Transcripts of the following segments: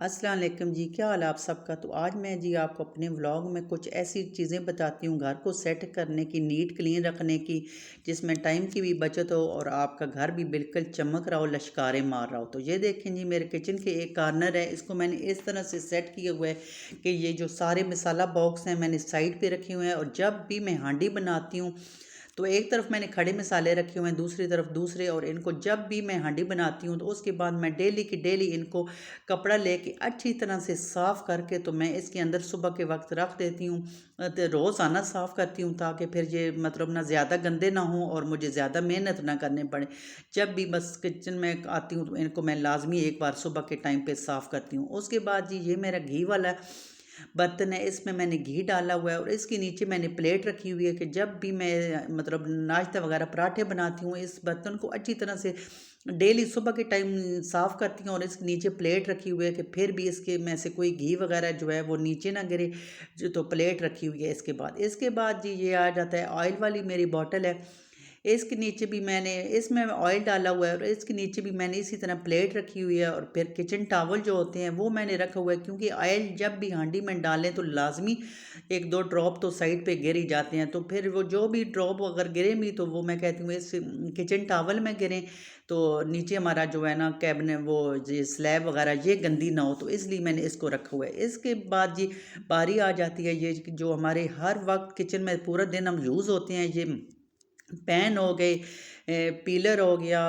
अस्सलाम वालेकुम जी, क्या हाल है आप सबका। तो आज मैं जी आपको अपने व्लॉग में कुछ ऐसी चीज़ें बताती हूँ घर को सेट करने की, नीट क्लीन रखने की, जिसमें टाइम की भी बचत हो और आपका घर भी बिल्कुल चमक रहा हो, लश्कारे मार रहा हो। तो ये देखें जी, मेरे किचन के एक कार्नर है, इसको मैंने इस तरह से सेट किया हुआ है कि ये जो सारे मसाला बॉक्स हैं मैंने साइड पे रखे हुए हैं, और जब भी मैं हांडी बनाती हूँ तो एक तरफ मैंने खड़े मसाले रखे हुए हैं, दूसरी तरफ दूसरे, और इनको जब भी मैं हांडी बनाती हूँ तो उसके बाद मैं डेली की डेली इनको कपड़ा लेके अच्छी तरह से साफ़ करके तो मैं इसके अंदर सुबह के वक्त रख देती हूँ। तो रोज़ाना साफ़ करती हूँ ताकि फिर ये मतलब ना ज़्यादा गंदे ना हों और मुझे ज़्यादा मेहनत ना करने पड़े। जब भी बस किचन में आती हूँ तो इनको मैं लाजमी एक बार सुबह के टाइम पे साफ़ करती हूँ। उसके बाद जी ये मेरा घी वाला बर्तन है, इसमें मैंने घी डाला हुआ है और इसके नीचे मैंने प्लेट रखी हुई है कि जब भी मैं मतलब नाश्ता वगैरह पराठे बनाती हूँ, इस बर्तन को अच्छी तरह से डेली सुबह के टाइम साफ़ करती हूँ, और इसके नीचे प्लेट रखी हुई है कि फिर भी इसके में से कोई घी वगैरह जो है वो नीचे ना गिरे। जो तो प्लेट रखी हुई है। इसके बाद जी ये आ जाता है ऑयल वाली मेरी बॉटल है, इसके नीचे भी मैंने इसमें ऑयल डाला हुआ है और इसके नीचे भी मैंने इसी तरह प्लेट रखी हुई है, और फिर किचन टावल जो होते हैं वो मैंने रखा हुआ है, क्योंकि ऑयल जब भी हांडी में डालें तो लाजमी एक दो ड्रॉप तो साइड पे गिर ही जाते हैं। तो फिर वो जो भी ड्रॉप अगर गिरे भी तो वो मैं कहती हूँ इस किचन टावल में गिरें, तो नीचे हमारा जो है ना कैबिनेट वो ये स्लैब वगैरह ये गंदी ना हो, तो इसलिए मैंने इसको रखा हुआ है। इसके बाद जी बारी आ जाती है ये जो हमारे हर वक्त किचन में पूरा दिन हम यूज़ होते हैं, ये पैन हो गए, पीलर हो गया,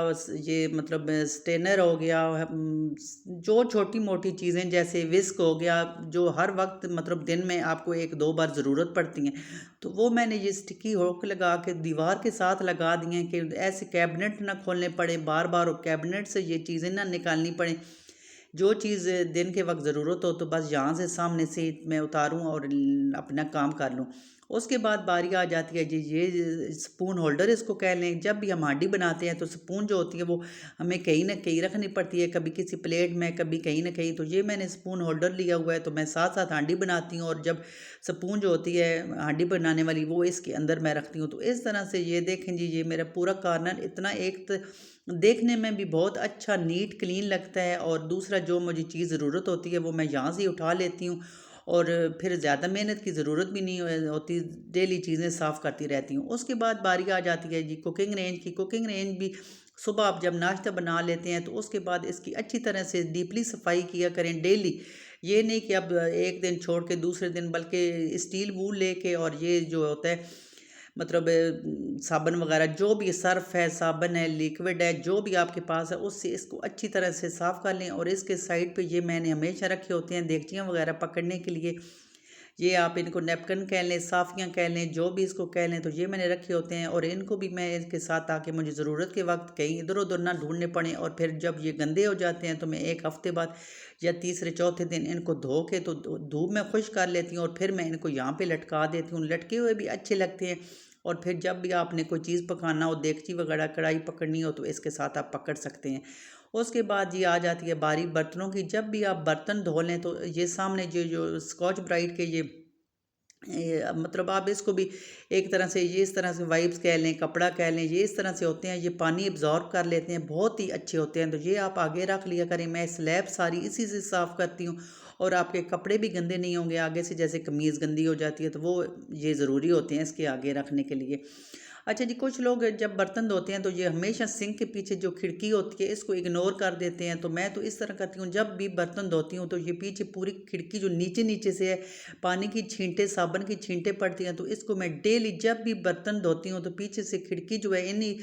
ये मतलब स्टेनर हो गया, जो छोटी मोटी चीज़ें जैसे विस्क हो गया, जो हर वक्त मतलब दिन में आपको एक दो बार ज़रूरत पड़ती हैं, तो वो मैंने ये स्टिकी हुक लगा के दीवार के साथ लगा दिए हैं कि ऐसे कैबिनेट ना खोलने पड़े बार बार, और कैबिनेट से ये चीज़ें ना निकालनी पड़े। जो चीज़ दिन के वक्त ज़रूरत हो तो बस यहाँ से सामने से मैं उतारूँ और अपना काम कर लूँ। उसके बाद बारी आ जाती है जी ये स्पून होल्डर इसको कह लें। जब भी हम हांडी बनाते हैं तो स्पून जो होती है वो हमें कहीं ना कहीं रखनी पड़ती है, कभी किसी प्लेट में कभी कहीं ना कहीं। तो ये मैंने स्पून होल्डर लिया हुआ है, तो मैं साथ साथ हांडी बनाती हूँ, और जब स्पून जो होती है हांडी बनाने वाली वो इसके अंदर मैं रखती हूँ। तो इस तरह से ये देखें जी, ये मेरा पूरा कार्नर इतना एक देखने में भी बहुत अच्छा नीट क्लीन लगता है, और दूसरा जो मुझे चीज़ ज़रूरत होती है वो मैं यहाँ से उठा लेती हूँ, और फिर ज़्यादा मेहनत की ज़रूरत भी नहीं होती, डेली चीज़ें साफ़ करती रहती हूँ। उसके बाद बारी आ जाती है जी कुकिंग रेंज की। कुकिंग रेंज भी सुबह आप जब नाश्ता बना लेते हैं तो उसके बाद इसकी अच्छी तरह से डीपली सफाई किया करें डेली। ये नहीं कि अब एक दिन छोड़ के दूसरे दिन, बल्कि स्टील वूल लेके, और ये जो होता है मतलब साबुन वगैरह जो भी सर्फ़ है, साबुन है, लिक्विड है, जो भी आपके पास है उससे इसको अच्छी तरह से साफ़ कर लें। और इसके साइड पे ये मैंने हमेशा रखे होते हैं देगचियाँ वगैरह पकड़ने के लिए। ये आप इनको नैपकिन कह लें, साफ़ियाँ कह लें, जो भी इसको कह लें, तो ये मैंने रखे होते हैं, और इनको भी मैं इसके साथ, ताकि मुझे ज़रूरत के वक्त कहीं इधर-उधर ना ढूँढने पड़ें, और फिर जब ये गंदे हो जाते हैं तो मैं 1 हफ़्ते बाद या तीसरे चौथे दिन इनको धो के तो धूप में खुश्क कर लेती हूँ, और फिर मैं इनको यहाँ पे लटका देती हूँ। लटके हुए भी अच्छे लगते हैं, और फिर जब भी आपने कोई चीज़ पकाना हो, देगची वगैरह कढ़ाई पकड़नी हो, तो इसके साथ आप पकड़ सकते हैं। उसके बाद ये आ जाती है बारी बर्तनों की। जब भी आप बर्तन धो लें तो ये सामने जो स्कॉच ब्राइट के ये मतलब आप इसको भी एक तरह से ये इस तरह से वाइप्स कह लें, कपड़ा कह लें, ये इस तरह से होते हैं, ये पानी एब्जॉर्ब कर लेते हैं, बहुत ही अच्छे होते हैं। तो ये आप आगे रख लिया करें। मैं स्लैब सारी इसी से साफ़ करती हूँ, और आपके कपड़े भी गंदे नहीं होंगे आगे से। जैसे कमीज़ गंदी हो जाती है तो वो ये ज़रूरी होते हैं इसके आगे रखने के लिए। अच्छा जी, कुछ लोग जब बर्तन धोते हैं तो ये हमेशा सिंक के पीछे जो खिड़की होती है इसको इग्नोर कर देते हैं। तो मैं तो इस तरह करती हूँ, जब भी बर्तन धोती हूँ तो ये पीछे पूरी खिड़की जो नीचे नीचे से है, पानी की छींटे, साबुन की छींटे पड़ती हैं, तो इसको मैं डेली जब भी बर्तन धोती हूँ तो पीछे से खिड़की जो है इन्हीं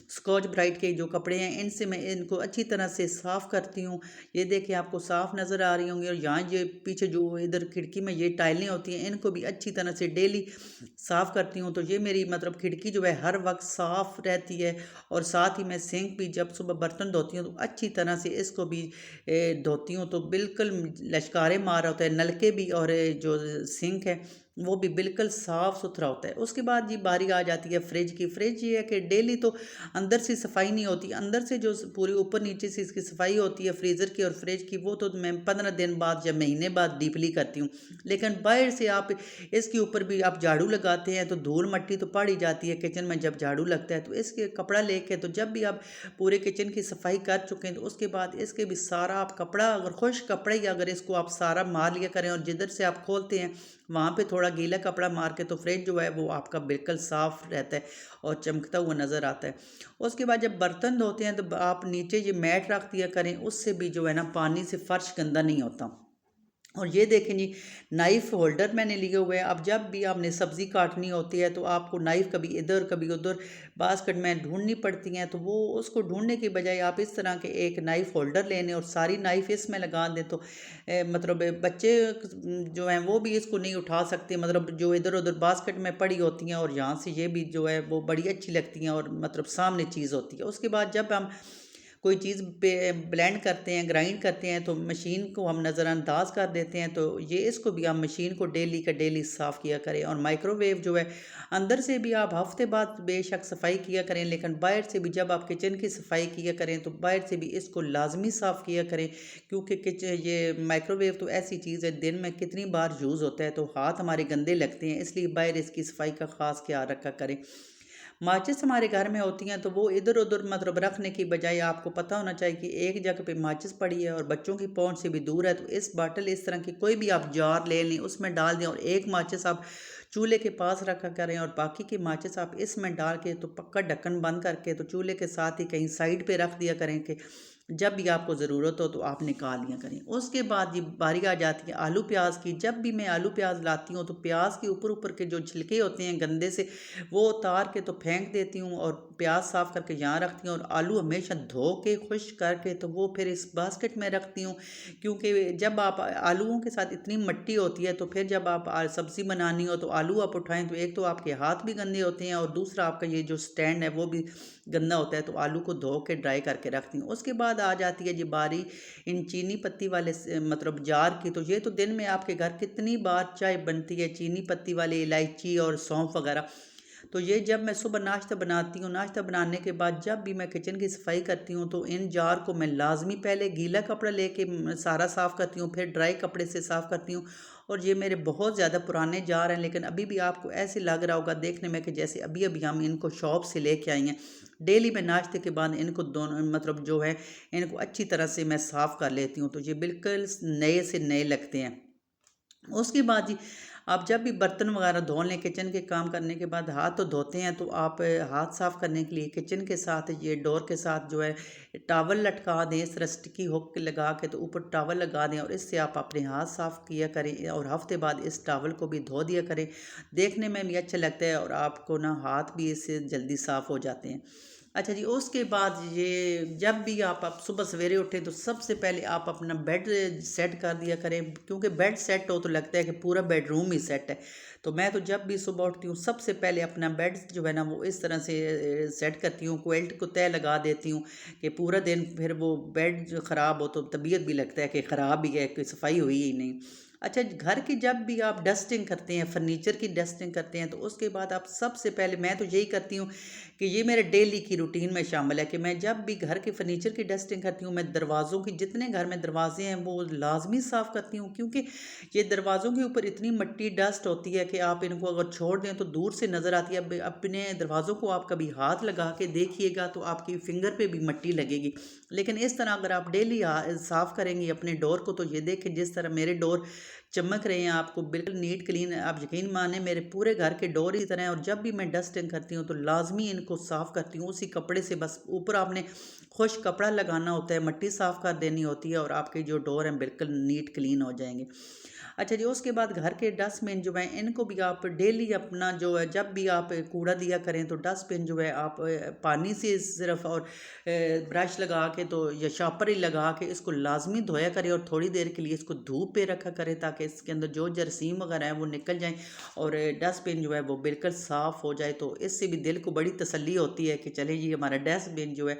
स्कॉच ब्राइट के जो कपड़े हैं इनसे मैं इनको अच्छी तरह से साफ़ करती हूँ। ये देखिए आपको साफ़ नज़र आ रही होंगी, और यहाँ ये पीछे जो इधर खिड़की में ये टाइलें होती हैं इनको भी अच्छी तरह से डेली साफ़ करती हूँ। तो ये मेरी मतलब खिड़की जो है हर वक्त साफ़ रहती है, और साथ ही मैं सिंक भी जब सुबह बर्तन धोती हूँ तो अच्छी तरह से इसको भी धोती हूँ, तो बिल्कुल लश्कारे मार होता है नलके भी, और जो सिंक है वो भी बिल्कुल साफ़ सुथरा होता है। उसके बाद जी बारी आ जाती है फ्रिज की। फ्रिज ये है कि डेली तो अंदर से सफाई नहीं होती, अंदर से जो पूरी ऊपर नीचे से इसकी सफाई होती है फ्रीज़र की और फ्रिज की, वो तो मैं 15 दिन बाद या महीने बाद डीपली करती हूँ। लेकिन बाहर से आप इसके ऊपर भी आप झाड़ू लगाते हैं तो धूल मट्टी तो पड़ ही जाती है किचन में जब झाड़ू लगता है। तो इसके कपड़ा लेके तो जब भी आप पूरे किचन की सफाई कर चुके हैं तो उसके बाद इसके भी सारा आप कपड़ा, अगर खुश कपड़ा ही अगर इसको आप सारा मार लिया करें और जिधर से आप खोलते हैं वहाँ पे थोड़ा गीला कपड़ा मार के, तो फ्रिज जो है वो आपका बिल्कुल साफ़ रहता है और चमकता हुआ नज़र आता है। उसके बाद जब बर्तन धोते हैं तो आप नीचे ये मैट रख दिया करें, उससे भी जो है ना पानी से फ़र्श गंदा नहीं होता। और ये देखें जी, नाइफ़ होल्डर मैंने लिए हुए हैं। अब जब भी आपने सब्ज़ी काटनी होती है तो आपको नाइफ़ कभी इधर कभी उधर बास्केट में ढूंढनी पड़ती हैं, तो वो उसको ढूंढने की बजाय आप इस तरह के एक नाइफ़ होल्डर ले लें और सारी नाइफ़ इसमें लगा दें, तो मतलब बच्चे जो हैं वो भी इसको नहीं उठा सकते, मतलब जो इधर उधर बास्केट में पड़ी होती हैं, और यहाँ से ये भी जो है वो बड़ी अच्छी लगती हैं और मतलब सामने चीज़ होती है। उसके बाद जब हम कोई चीज़ पे ब्लेंड करते हैं, ग्राइंड करते हैं, तो मशीन को हम नज़रअंदाज कर देते हैं, तो ये इसको भी आप मशीन को डेली का डेली साफ़ किया करें। और माइक्रोवेव जो है अंदर से भी आप हफ्ते बाद बेशक सफाई किया करें, लेकिन बाहर से भी जब आप किचन की सफाई किया करें तो बाहर से भी इसको लाजमी साफ़ किया करें, क्योंकि ये माइक्रोवेव तो ऐसी चीज़ है दिन में कितनी बार यूज़ होता है, तो हाथ हमारे गंदे लगते हैं, इसलिए बाहर इसकी सफाई का ख़ास ख्याल रखा करें। माचिस हमारे घर में होती हैं तो वो इधर उधर मतलब रखने की बजाय आपको पता होना चाहिए कि एक जगह पे माचिस पड़ी है और बच्चों की पहुंच से भी दूर है, तो इस बाटल इस तरह की कोई भी आप जार ले लें, उसमें डाल दें और एक माचिस आप चूल्हे के पास रखा करें और बाकी की माचिस आप इसमें डाल के तो पक्का ढक्कन बंद करके तो चूल्हे के साथ ही कहीं साइड पे रख दिया करें कि जब भी आपको ज़रूरत हो तो आप निकाल लिया करें। उसके बाद ये बारी आ जाती है आलू प्याज की। जब भी मैं आलू प्याज लाती हूँ तो प्याज के ऊपर ऊपर के जो छिलके होते हैं गंदे से, वो उतार के तो फेंक देती हूँ और प्याज साफ़ करके यहाँ रखती हूँ, और आलू हमेशा धो के खुश करके तो वो फिर इस बास्केट में रखती हूँ, क्योंकि जब आप आलूओं के साथ इतनी मिट्टी होती है तो फिर जब आप सब्ज़ी बनानी हो तो आलू आप उठाएं तो एक तो आपके हाथ भी गंदे होते हैं और दूसरा आपका ये जो स्टैंड है वो भी गंदा होता है, तो आलू को धो के ड्राई करके रखती हूँ। उसके बाद आ जाती है जी बारी इन चीनी पत्ती वाले मतलब जार की। तो ये तो दिन में आपके घर कितनी बार चाय बनती है चीनी पत्ती वाली, इलायची और सौंफ वगैरह। तो ये जब मैं सुबह नाश्ता बनाती हूँ, नाश्ता बनाने के बाद जब भी मैं किचन की सफाई करती हूँ तो इन जार को मैं लाजमी पहले गीला कपड़ा लेके सारा साफ़ करती हूँ, फिर ड्राई कपड़े से साफ़ करती हूँ। और ये मेरे बहुत ज़्यादा पुराने जार हैं, लेकिन अभी भी आपको ऐसे लग रहा होगा देखने में कि जैसे अभी अभी हम इनको शॉप से लेके आई हैं। डेली मैं नाश्ते के बाद इनको दोनों मतलब जो है इनको अच्छी तरह से मैं साफ़ कर लेती हूँ, तो ये बिल्कुल नए से नए लगते हैं। उसके बाद जी आप जब भी बर्तन वगैरह धो लें, किचन के काम करने के बाद हाथ तो धोते हैं, तो आप हाथ साफ़ करने के लिए किचन के साथ ये डोर के साथ जो है टॉवल लटका दें, इस तरह स्टिकी हुक लगा के तो ऊपर टॉवल लगा दें और इससे आप अपने हाथ साफ़ किया करें और हफ्ते बाद इस टॉवल को भी धो दिया करें। देखने में भी अच्छा लगता है और आपको ना हाथ भी इससे जल्दी साफ़ हो जाते हैं। अच्छा जी, उसके बाद ये जब भी आप सुबह सवेरे उठें तो सबसे पहले आप अपना बेड सेट कर दिया करें, क्योंकि बेड सेट हो तो लगता है कि पूरा बेडरूम ही सेट है। तो मैं तो जब भी सुबह उठती हूँ सबसे पहले अपना बेड जो है ना वो इस तरह से सेट करती हूँ, क्विल्ट को तय लगा देती हूँ कि पूरा दिन फिर वो बेड जो ख़राब हो तो तबीयत भी लगता है कि ख़राब ही है, कि सफाई हुई ही नहीं। अच्छा, घर की जब भी आप डस्टिंग करते हैं, फर्नीचर की डस्टिंग करते हैं, तो उसके बाद आप सबसे पहले, मैं तो यही करती हूँ कि ये मेरे डेली की रूटीन में शामिल है कि मैं जब भी घर के फर्नीचर की डस्टिंग करती हूँ, मैं दरवाज़ों की जितने घर में दरवाजे हैं वो लाजमी साफ़ करती हूँ, क्योंकि ये दरवाज़ों के ऊपर इतनी मिट्टी डस्ट होती है कि आप इनको अगर छोड़ दें तो दूर से नज़र आती है। अब अपने दरवाज़ों को आप कभी हाथ लगा के देखिएगा तो आपकी फिंगर पे भी मिट्टी लगेगी, लेकिन इस तरह अगर आप डेली साफ़ करेंगी अपने डोर को तो ये देखें जिस तरह मेरे डोर चमक रहे हैं, आपको बिल्कुल नीट क्लीन, आप यकीन माने मेरे पूरे घर के डोर इस तरह हैं। और जब भी मैं डस्टिंग करती हूँ तो लाजमी इनको साफ़ करती हूँ उसी कपड़े से, बस ऊपर आपने खुश कपड़ा लगाना होता है, मिट्टी साफ़ कर देनी होती है और आपके जो डोर हैं बिल्कुल नीट क्लीन हो जाएंगे। अच्छा जी, उसके बाद घर के डस्टबिन जो हैं इनको भी आप डेली अपना जो है जब भी आप कूड़ा दिया करें तो डस्टबिन जो है आप पानी से सिर्फ और ब्रश लगा के तो या शापर ही लगा के इसको लाजमी धोया करें और थोड़ी देर के लिए इसको धूप पे रखा करें ताकि इसके अंदर जो जरासीम वगैरह है वो निकल जाएं और डस्टबिन जो है वो बिल्कुल साफ़ हो जाए। तो इससे भी दिल को बड़ी तसल्ली होती है कि चले जी हमारा डस्टबिन जो है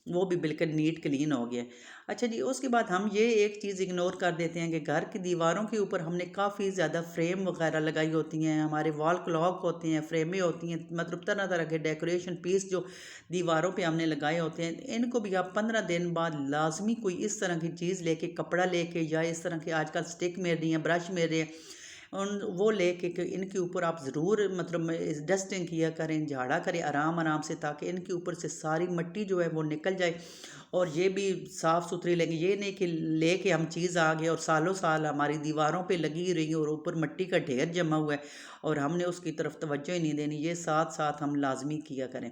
वो भी बिल्कुल नीट क्लीन हो गया। अच्छा जी, उसके बाद हम ये एक चीज़ इग्नोर कर देते हैं कि घर की दीवारों के ऊपर हमने काफ़ी ज़्यादा फ्रेम वगैरह लगाई होती हैं, हमारे वॉल क्लॉक होते हैं, फ्रेमें होती हैं, मतलब तरह तरह के डेकोरेशन पीस जो दीवारों पे हमने लगाए होते हैं। इनको भी आप 15 दिन बाद लाजमी कोई इस तरह की चीज़ लेके, कपड़ा लेके, या इस तरह के आजकल स्टिक मिल रही हैं, ब्रश मिल रहे हैं, उन वो लेके कि इनके ऊपर आप ज़रूर मतलब डस्टिंग किया करें, झाड़ा करें आराम आराम से, ताकि इनके ऊपर से सारी मिट्टी जो है वो निकल जाए और ये भी साफ़ सुथरी लगे। ये नहीं कि लेके हम चीज़ आ गए और सालों साल हमारी दीवारों पे लगी रही और ऊपर मिट्टी का ढेर जमा हुआ है और हमने उसकी तरफ तवज्जो ही नहीं देनी। ये साथ साथ हम लाजमी किया करें।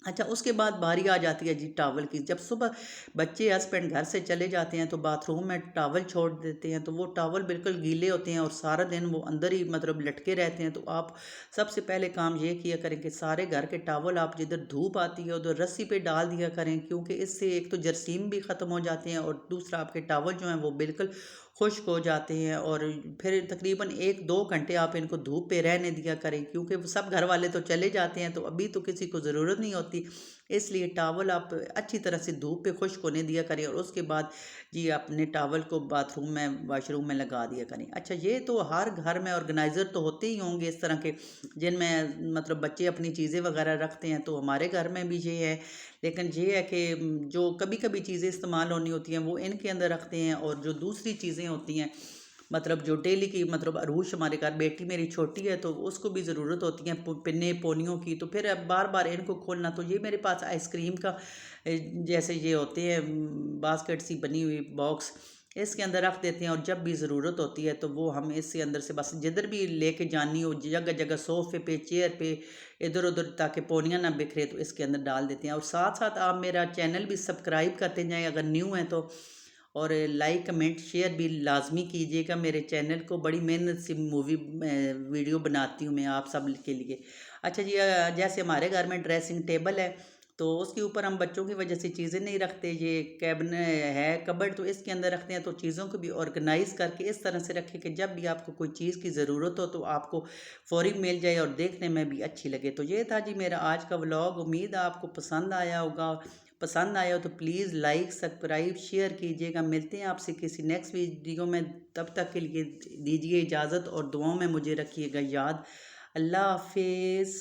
अच्छा, उसके बाद बारी आ जाती है जी टॉवल की। जब सुबह बच्चे हस्बैंड घर से चले जाते हैं तो बाथरूम में टॉवल छोड़ देते हैं, तो वो टॉवल बिल्कुल गीले होते हैं और सारा दिन वो अंदर ही मतलब लटके रहते हैं। तो आप सबसे पहले काम ये किया करें कि सारे घर के टॉवल आप जिधर धूप आती है उधर रस्सी पे डाल दिया करें, क्योंकि इससे एक तो जरासीम भी ख़त्म हो जाते हैं और दूसरा आपके टॉवल जो हैं वो बिल्कुल खुश्क हो जाते हैं। और फिर तकरीबन 1-2 घंटे आप इनको धूप पे रहने दिया करें, क्योंकि वो सब घर वाले तो चले जाते हैं तो अभी तो किसी को ज़रूरत नहीं होती। इसलिए टॉवल आप अच्छी तरह से धूप पे खुश्क होने दिया करें और उसके बाद जी अपने टॉवल को बाथरूम में, वॉशरूम में लगा दिया करें। अच्छा, ये तो हर घर में ऑर्गेनाइज़र तो होते ही होंगे इस तरह के, जिनमें मतलब बच्चे अपनी चीज़ें वगैरह रखते हैं, तो हमारे घर में भी ये है। लेकिन ये है कि जो कभी कभी चीज़ें इस्तेमाल होनी होती हैं वो इनके अंदर रखते हैं, और जो दूसरी चीज़ें होती हैं मतलब जो डेली की, मतलब अरूश हमारे घर, बेटी मेरी छोटी है तो उसको भी ज़रूरत होती है पिन्ने पोनियों की, तो फिर अब बार बार इनको खोलना। तो ये मेरे पास आइसक्रीम का जैसे ये होते हैं बास्केट सी बनी हुई बॉक्स, इसके अंदर रख देते हैं और जब भी ज़रूरत होती है तो वो हम इसके अंदर से बस जिधर भी लेके जानी हो, जगह जगह सोफ़े पे, चेयर पे, इधर उधर, ताकि पोनियाँ ना बिखरे, तो इसके अंदर डाल देते हैं। और साथ साथ आप मेरा चैनल भी सब्सक्राइब करते जाएँ अगर न्यू हैं तो, और लाइक कमेंट शेयर भी लाजमी कीजिएगा मेरे चैनल को। बड़ी मेहनत से वीडियो बनाती हूँ मैं आप सब के लिए। अच्छा जी, जैसे हमारे घर में ड्रेसिंग टेबल है तो उसके ऊपर हम बच्चों की वजह से चीज़ें नहीं रखते, ये कैबिन है कबर्ड तो इसके अंदर रखते हैं। तो चीज़ों को भी ऑर्गेनाइज़ करके इस तरह से रखें कि जब भी आपको कोई चीज़ की ज़रूरत हो तो आपको फ़ौरी मिल जाए और देखने में भी अच्छी लगे। तो ये था जी मेरा आज का व्लॉग, उम्मीद है आपको पसंद आया होगा। पसंद आया हो तो प्लीज़ लाइक सब्सक्राइब शेयर कीजिएगा। मिलते हैं आपसे किसी नेक्स्ट वीडियो में, तब तक के लिए दीजिए इजाज़त और दुआओं में मुझे रखिएगा याद। अल्लाह हाफिज़।